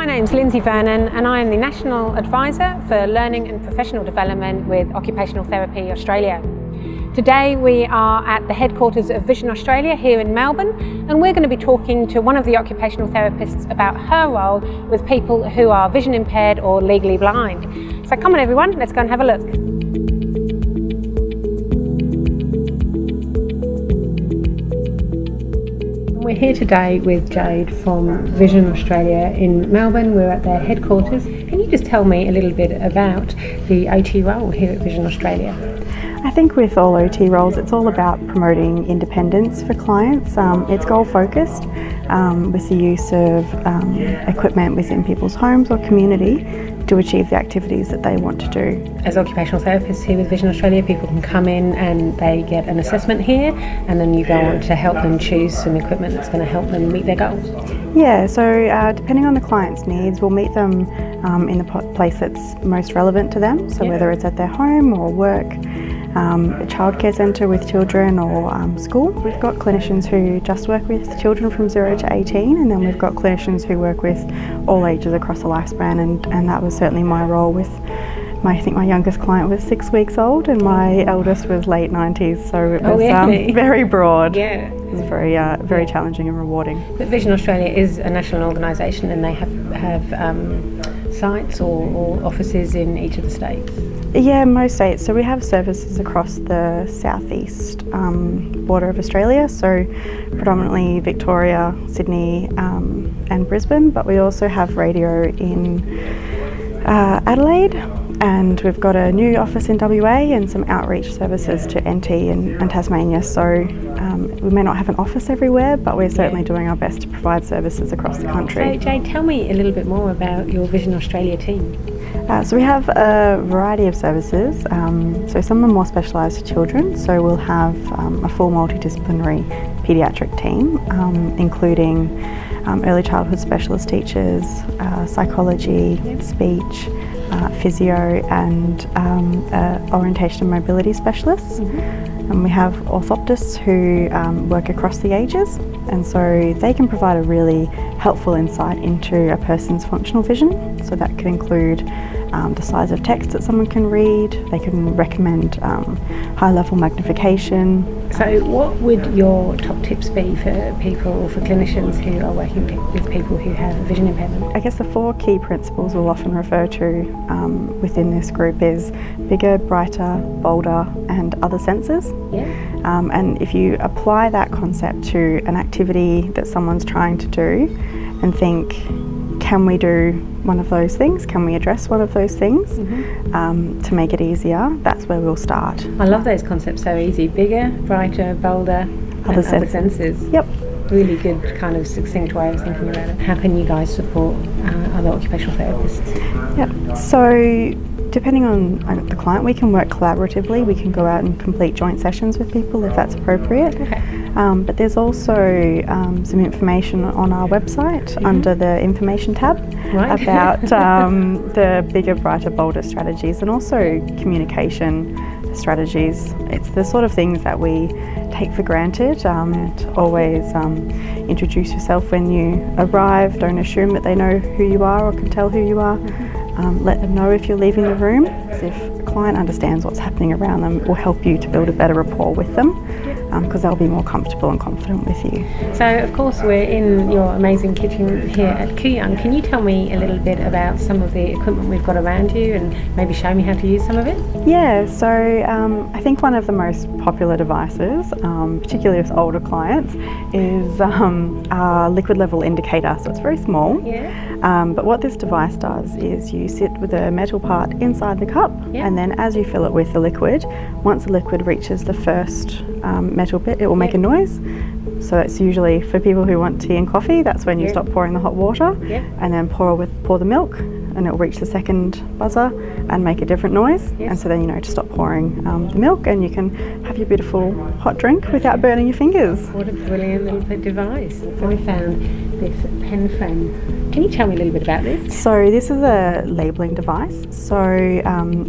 My name's Lindsay Vernon and I am the National Advisor for Learning and Professional Development with Occupational Therapy Australia. Today we are at the headquarters of Vision Australia here in Melbourne, and we're going to be talking to one of the occupational therapists about her role with people who are vision impaired or legally blind. So come on everyone, let's go and have a look. We're here today with Jayde from Vision Australia in Melbourne. We're at their headquarters. Can you just tell me a little bit about the OT role here at Vision Australia? I think with all OT roles, it's all about promoting independence for clients. It's goal focused with the use of equipment within people's homes or community to achieve the activities that they want to do. As occupational therapists here with Vision Australia, people can come in and they get an assessment here, and then you go on to help them choose some equipment that's going to help them meet their goals. Yeah, so depending on the client's needs, we'll meet them in the place that's most relevant to them. So whether it's at their home or work, a childcare centre with children or school. We've got clinicians who just work with children from 0 to 18, and then we've got clinicians who work with all ages across the lifespan, and that was certainly my role with I think my youngest client was 6 weeks old and my eldest was late 90s, so it was very broad. Yeah. It was very challenging and rewarding. But Vision Australia is a national organisation and they have sites or offices in each of the states? Yeah, most states. So we have services across the southeast border of Australia, so predominantly Victoria, Sydney and Brisbane, but we also have radio in Adelaide, and we've got a new office in WA and some outreach services to NT and Tasmania. So we may not have an office everywhere, but we're certainly doing our best to provide services across the country. So Jayde, tell me a little bit more about your Vision Australia team. So we have a variety of services. So some are more specialised to children. So we'll have a full multidisciplinary paediatric team, including early childhood specialist teachers, psychology, speech, physio and orientation and mobility specialists. And we have orthoptists who work across the ages, and so they can provide a really helpful insight into a person's functional vision. So that could include the size of text that someone can read. They can recommend high-level magnification. So what would your top tips be for people, for clinicians who are working with people who have vision impairment? I guess the 4 key principles we'll often refer to within this group is bigger, brighter, bolder and other senses. Yeah. And if you apply that concept to an activity that someone's trying to do and think, can we do one of those things? Can we address one of those things to make it easier? That's where we'll start. I love those concepts, so easy. Bigger, brighter, bolder, other senses. Yep. Really good kind of succinct way of thinking about it. How can you guys support other occupational therapists? Yep. So depending on the client, we can work collaboratively. We can go out and complete joint sessions with people if that's appropriate. Okay. But there's also some information on our website under the information tab about the bigger, brighter, bolder strategies and also communication strategies. It's the sort of things that we take for granted. Always introduce yourself when you arrive. Don't assume that they know who you are or can tell who you are. Let them know if you're leaving the room. If a client understands what's happening around them, it will help you to build a better rapport with them, because they'll be more comfortable and confident with you. So of course we're in your amazing kitchen here at Kooyong. Can you tell me a little bit about some of the equipment we've got around you and maybe show me how to use some of it? Yeah, so I think one of the most popular devices, particularly with older clients, is our liquid level indicator. So it's very small. Yeah. But what this device does is you sit with a metal part inside the cup, and then as you fill it with the liquid, once the liquid reaches the first metal bit, it will make a noise. So it's usually for people who want tea and coffee, that's when you stop pouring the hot water, and then pour the milk, and it will reach the second buzzer and make a different noise. And so then you know to stop pouring the milk, and you can have your beautiful hot drink without burning your fingers. What a brilliant little device. I found this pen frame. Can you tell me a little bit about this? So this is a labelling device. So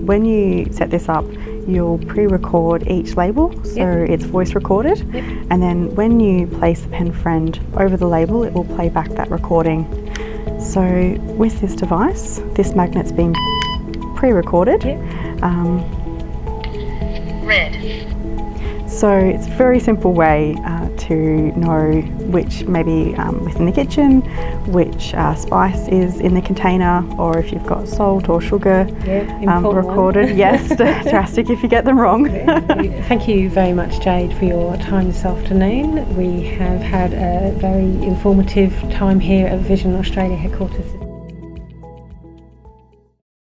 when you set this up, you'll pre-record each label, so it's voice recorded, and then when you place the pen friend over the label, it will play back that recording. So with this device, this magnet's been pre-recorded. Red. So it's a very simple way to know which, maybe within the kitchen, which spice is in the container, or if you've got salt or sugar recorded. One. Yes, drastic if you get them wrong. Thank you very much, Jade, for your time this afternoon. We have had a very informative time here at Vision Australia headquarters.